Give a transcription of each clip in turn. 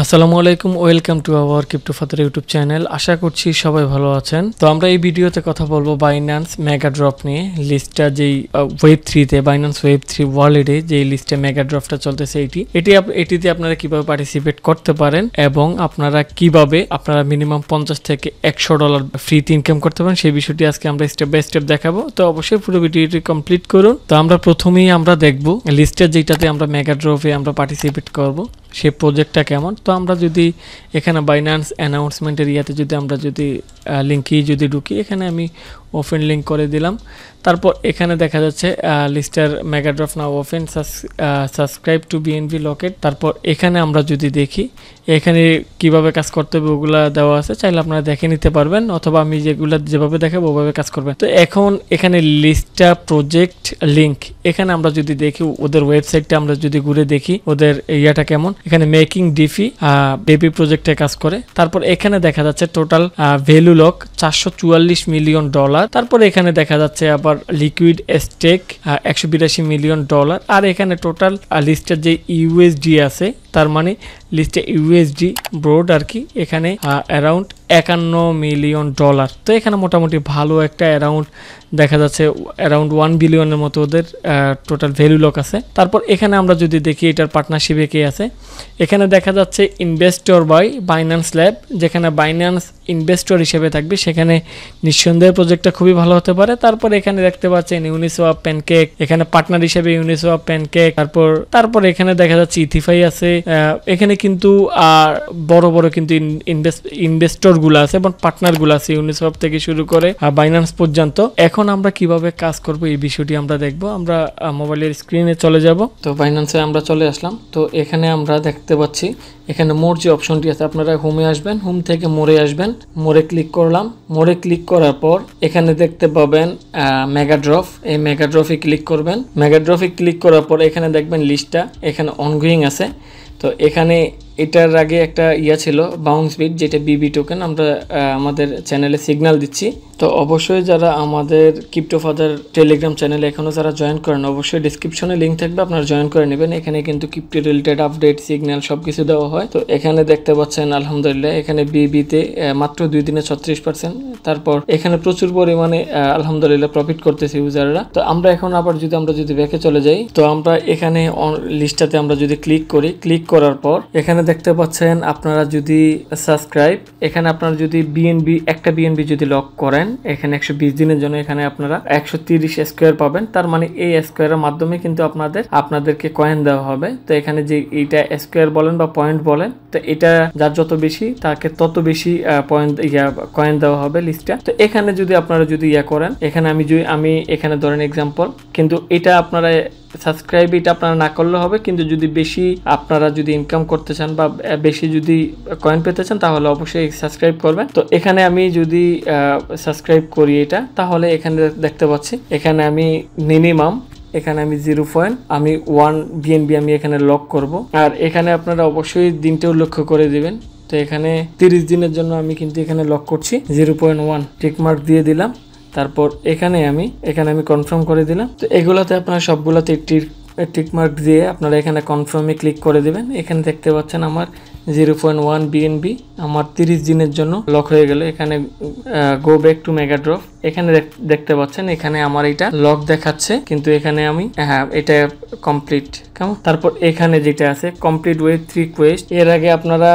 আসসালামু আলাইকুম, welcome to our crypto father YouTube channel. আশা করছি সবাই ভালো আছেন। তো আমরা এই ভিডিওতে কথা বলবো বাইন্যান্স মেগা ড্রপ নিয়ে। লিস্টটা যেই ওয়েব 3 বাইন্যান্স ওয়েব 3 ওয়ালেটে যেই লিস্টে মেগা ড্রপটা চলতেছে এটিতে আপনারা কিভাবে পার্টিসিপেট করতে পারেন এবং আপনারা মিনিমাম $50 থেকে $100 ফ্রিতে ইনকাম করতে পারেন, সেই বিষয়টি আজকে আমরা স্টেপ বাই স্টেপ দেখাবো। তো অবশ্যই পুরো ভিডিওটি কমপ্লিট করুন। তো আমরা প্রথমেই দেখবো লিস্টের যেটাতে আমরা মেগা ড্রপে আমরা পার্টিসিপেট করব সেই প্রজেক্টটা কেমন। তো আমরা যদি এখানে বাইন্যান্স অ্যানাউন্সমেন্টের যদি লিঙ্কেই যদি ঢুকি, এখানে আমি ওপেন লিঙ্ক করে দিলাম। তারপর এখানে দেখা যাচ্ছে Lista megadrop now open, subscribe to BNB locked. তারপর এখানে আমরা যদি দেখি এখানে কিভাবে কাজ করতে হবে ওগুলা দেওয়া আছে, চাইলে আপনারা দেখে নিতে পারবেন, অথবা আমি যেভাবে দেখাবো ওভাবে কাজ করবেন। তো এখন এখানে লিস্টা প্রজেক্ট লিঙ্ক, এখানে আমরা যদি দেখি ওদের ওয়েবসাইটটা আমরা যদি ঘুরে দেখি ওদের ইয়াটা কেমন। এখানে মেকিং ডিফি প্রজেক্টে কাজ করে। তারপর এখানে দেখা যাচ্ছে টোটাল ভ্যালু লক $444 মিলিয়ন। তারপর এখানে দেখা যাচ্ছে আবার লিকুইড স্টেক $182 মিলিয়ন। আর এখানে টোটাল লিস্টের যে ইউএসডি আছে, তার মানে লিস্টে ইউএসডি ব্রোড আর কি, এখানে অ্যারাউন্ড $51 মিলিয়ন। তো এখানে মোটামুটি ভালো একটা অ্যারাউন্ড দেখা যাচ্ছে অ্যারাউন্ড 1 বিলিয়নের মতো ওদের টোটাল ভ্যালু লক আছে। তারপর এখানে আমরা যদি দেখি এটার পার্টনারশিপে কে আছে, এখানে দেখা যাচ্ছে ইনভেস্টর বাই বাইন্যান্স ল্যাব, যেখানে বাইন্যান্স ইনভেস্টর হিসেবে থাকবে, সেখানে নিঃসন্দেহে প্রজেক্টটা খুবই ভালো হতে পারে। তারপর এখানে দেখতে পাচ্ছেন ইউনিসোয়াপ প্যানকেক, এখানে পার্টনার হিসেবে ইউনিসোয়াপ প্যানকেক। তারপর এখানে দেখা যাচ্ছে ইথিফাই আছে। এখানে কিন্তু বড় বড় কিন্তু ইনভেস্টর গুলো আছে এবং পার্টনার গুলো আছে, ইউনিসোয়াপ থেকে শুরু করে বাইন্যান্স পর্যন্ত। এখন আমরা কিভাবে কাজ করব এই বিষয়টি আমরা দেখব। আমরা মোবাইলের স্ক্রিনে চলে যাব। তো বাইন্যান্সে আমরা চলে আসলাম। তো এখানে আমরা দেখতে পাচ্ছি এখানে মোর যে অপশনটি আছে, আপনারা হোমে আসবেন, হোম থেকে মোরে আসবেন, মোরে ক্লিক করলাম। মোরে ক্লিক করার পর এখানে দেখতে পাবেন মেগা ড্রপ, এই মেগা ড্রপে ক্লিক করবেন। মেগা ড্রপে ক্লিক করার পর এখানে দেখবেন লিস্টটা এখানে অনগোয়িং আছে। তো এখানে এটার আগে একটা ছিল বাউন্স বিট, যেটা বিবি টোকেন, আমরা আমাদের চ্যানেলে সিগন্যাল দিচ্ছি। তো অবশ্যই যারা আমাদের ক্রিপ্টো ফাদার টেলিগ্রাম চ্যানেলে এখনো যারা জয়েন করেন, অবশ্যই ডিসক্রিপশনে লিঙ্ক থাকবে, আপনারা জয়েন করে নেবেন। এখানে কিন্তু ক্রিপ্টো রিলেটেড আপডেট, সিগন্যাল সবকিছু দেওয়া হয়। তো এখানে দেখতে পাচ্ছেন আলহামদুলিল্লাহ এখানে বিবিতে মাত্র 2 দিনে 36%। তারপর এখানে প্রচুর পরিমাণে আলহামদুলিল্লাহ প্রফিট করতেছে ইউজাররা। তো আমরা এখন আবার যদি ব্যাকে চলে যাই, তো আমরা এখানে লিস্টটাতে আমরা যদি ক্লিক করি, ক্লিক করার পর এখানে দেখতে পাচ্ছেন আপনারা যদি সাবস্ক্রাইব, এখানে আপনারা যদি একটা বিএনবি যদি লক করেন, এখানে 120 দিনের জন্য এখানে আপনারা 130 স্কোয়ার পাবেন। তার মানে এই স্কোয়ারের মাধ্যমে কিন্তু আপনাদেরকে কয়েন দেওয়া হবে। তো এখানে যে এইটা স্কোয়ার বলেন বা পয়েন্ট বলেন, তো এটা যার যত বেশি তাকে তত বেশি কয়েন দেওয়া হবে লিস্টটা। তো এখানে যদি আপনারা করেন, এখানে আমি এখানে ধরেন এক্সাম্পল, কিন্তু এটা আপনারা সাবস্ক্রাইব এটা আপনারা না করলে হবে, কিন্তু যদি বেশি আপনারা যদি ইনকাম করতে চান বা বেশি যদি কয়েন পেতে চান, তাহলে অবশ্যই সাবস্ক্রাইব করবেন। তো এখানে আমি যদি সাবস্ক্রাইব করি এটা, তাহলে এখানে দেখতে পাচ্ছি এখানে আমি মিনিমাম এখানে আমি 0.1 বিএনবি আমি এখানে লক করব। আর এখানে আপনারা অবশ্যই দিনটা উল্লেখ করে দিবেন। তো এখানে 30 দিনের জন্য আমি কিন্তু এখানে লক করছি 0.1 টিকমার্ক দিয়ে দিলাম। তারপর এখানে আমি কনফার্ম করে দিলাম। তো এগুলাতে আপনারা সবগুলাতে টিকমার্ক দিয়ে আপনারা এখানে কনফার্মে ক্লিক করে দিবেন। এখানে দেখতে পাচ্ছেন আমার 0.1 বিএনবি আমার 30 দিনের জন্য লক হয়ে গেল। এখানে go back to mega drop, এখানে দেখতে পাচ্ছেন এখানে আমার এটা লক দেখাচ্ছে, কিন্তু এখানে আমি এটা কমপ্লিট কেমন। তারপর এখানে যেটা আছে কমপ্লিট ওয়েব 3 কোয়েস্ট, এর আগে আপনারা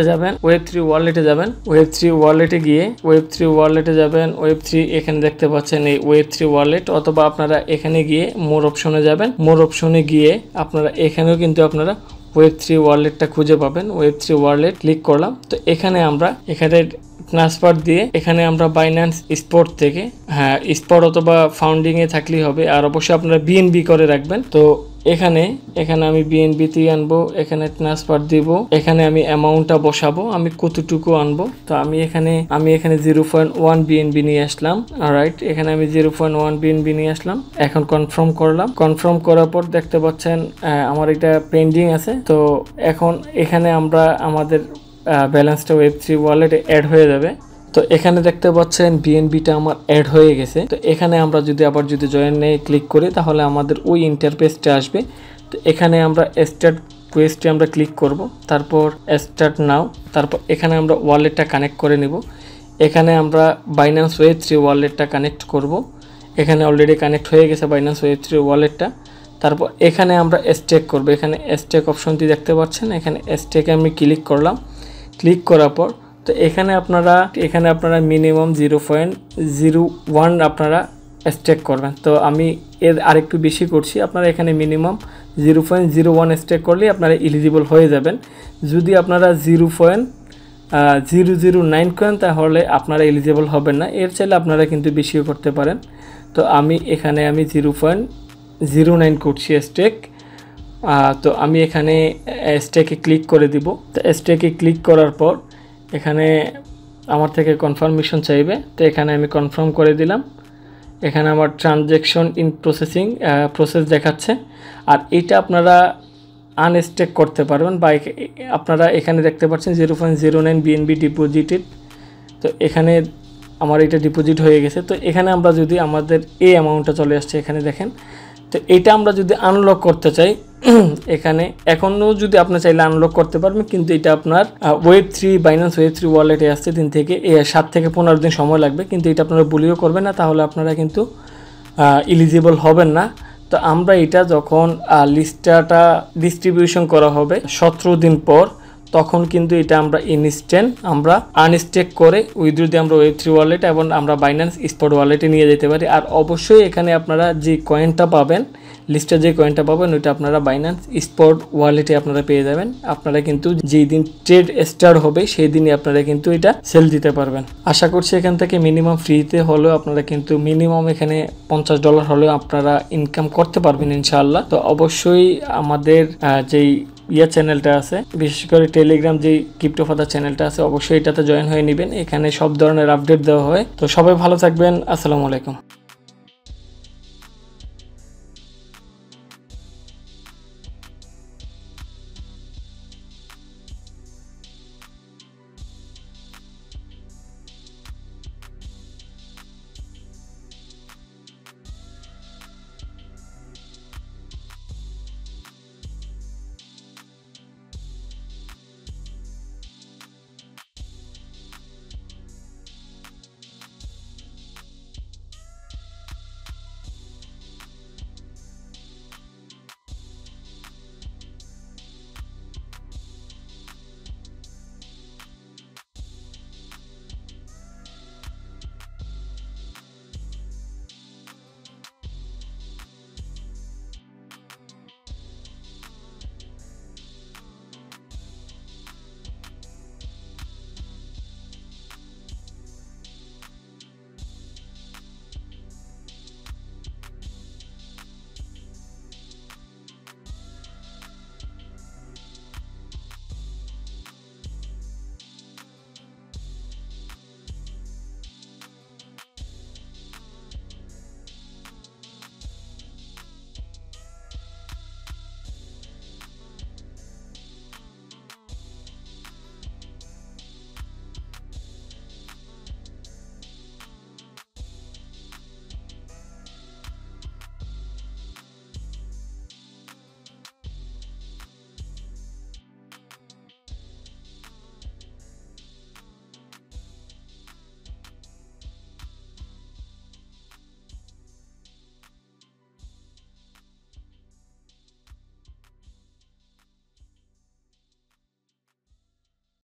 যাবেন ওয়েব 3 ওয়ালেটে যাবেন। ওয়েব 3 ওয়ালেটে যাবেন। ওয়েব 3 এখানে দেখতে পাচ্ছেন এই ওয়েব 3 ওয়ালেট, অথবা আপনারা এখানে গিয়ে মোর অপশনে যাবেন। মোর অপশনে গিয়ে আপনারা এখানেও কিন্তু আপনারা ওয়েব 3 ওয়ালেটটা খুঁজে পাবেন। ওয়েব 3 ওয়ালেট ক্লিক করলাম। তো এখানে ট্রান্সফার দিয়ে এখানে আমরা বাইন্যান্স স্পট থেকে স্পট অথবা ফাউন্ডিং এ থাকলেই হবে। আর অবশ্যই আপনারা বিএনবি করে রাখবেন। তো এখানে আমি বিএনবি তে আনবো, এখানে ট্রান্সফার দিব, এখানে আমি অ্যামাউন্টটা বসাবো, আমি কতটুকু আনবো। তো আমি এখানে 0.1 বিএনবি নিয়ে আসলাম। অলরাইট, এখানে আমি 0.1 বিএনবি নিয়ে আসলাম। এখন কনফার্ম করলাম। কনফার্ম করার পর দেখতে পাচ্ছেন আমার এটা পেন্ডিং আছে। তো এখন এখানে আমরা আমাদের ব্যালেন্সটা ওয়েব 3 ওয়ালেটে অ্যাড হয়ে যাবে। তো এখানে দেখতে পাচ্ছেন বিএনবিটা আমার অ্যাড হয়ে গেছে। তো এখানে আমরা যদি জয়েন ক্লিক করি, তাহলে আমাদের ওই ইন্টারফেসটা আসবে। তো এখানে আমরা স্টার্ট কোয়েস্টে আমরা ক্লিক করব, তারপর স্টার্ট নাও, তারপর এখানে আমরা ওয়ালেটটা কানেক্ট করে নেব। এখানে আমরা বাইন্যান্স ওয়েব 3 ওয়ালেটটা কানেক্ট করব। এখানে অলরেডি কানেক্ট হয়ে গেছে বাইন্যান্স ওয়েব 3 ওয়ালেটটা। তারপর এখানে আমরা স্টেক করব। এখানে স্টেক অপশনটি দেখতে পাচ্ছেন, এখানে স্টেকে আমি ক্লিক করলাম। ক্লিক করার পর তো এখানে আপনারা মিনিমাম 0.01 আপনারা স্টেক করবেন। তো আমি এর আরেকটু বেশি করছি, আপনারা এখানে মিনিমাম 0.01 স্টেক করলে আপনারা এলিজিবল হয়ে যাবেন। যদি আপনারা 0.009 করেন তাহলে আপনারা এলিজিবল হবেন না। এর চাইলে আপনারা কিন্তু বেশিও করতে পারেন। তো আমি 0.09 করছি স্টেক। তো আমি এখানে স্টেকে ক্লিক করে দিব। তো স্টেকে ক্লিক করার পর এখানে আমার থেকে কনফার্মেশন চাইবে, তো এখানে আমি কনফার্ম করে দিলাম। এখানে আমার ট্রানজ্যাকশন ইন প্রসেস দেখাচ্ছে। আর এটা আপনারা আনস্টেক করতে পারবেন বা আপনারা এখানে দেখতে পাচ্ছেন 0.09 BNB ডিপোজিটেড। তো এখানে আমার এটা ডিপোজিট হয়ে গেছে। তো এখানে আমরা যদি আমাদের এই অ্যামাউন্টটা চলে আসছে এখানে দেখেন। তো এটা আমরা যদি আনলক করতে চাই এখানে এখনও যদি আপনি চাইলে আনলক করতে পারবেন, কিন্তু এটা আপনার বাইন্যান্স ওয়েব 3 ওয়ালেটে আসছে 7 থেকে 15 দিন সময় লাগবে। কিন্তু এটা আপনারা ভুলিও করবেন না, তাহলে আপনারা কিন্তু এলিজিবল হবেন না। তো আমরা এটা যখন লিস্টটা ডিস্ট্রিবিউশন করা হবে 17 দিন পর, তখন কিন্তু এটা আমরা ইনস্ট্যান্ট আমরা আনস্টেক করে উইথড্র দিয়ে আমরা ওয়েব 3 ওয়ালেট এবং আমরা বাইন্যান্স স্পট ওয়ালেটে নিয়ে যেতে পারি। আর অবশ্যই এখানে আপনারা যে কয়েনটা পাবেন, লিস্টে যে কয়েনটা পাবেন ওইটা আপনারা বাইন্যান্স স্পট ওয়ালেটে আপনারা পেয়ে যাবেন। আপনারা কিন্তু যেই দিন ট্রেড স্টার্ট হবে সেই দিনই আপনারা কিন্তু এটা সেল দিতে পারবেন। আশা করছি এখান থেকে মিনিমাম ফ্রিতে হলেও আপনারা কিন্তু মিনিমাম এখানে $50 হলেও আপনারা ইনকাম করতে পারবেন ইনশাআল্লাহ। তো অবশ্যই আমাদের যেই চ্যানেলটা আছে, বিশেষ করে টেলিগ্রাম যে ক্রিপ্টো ফাদার চ্যানেলটা আছে, অবশ্যই এটাতে জয়েন হয়ে নেবেন। এখানে সব ধরনের আপডেট দেওয়া হয়। তো সবাই ভালো থাকবেন। আসসালামু আলাইকুম।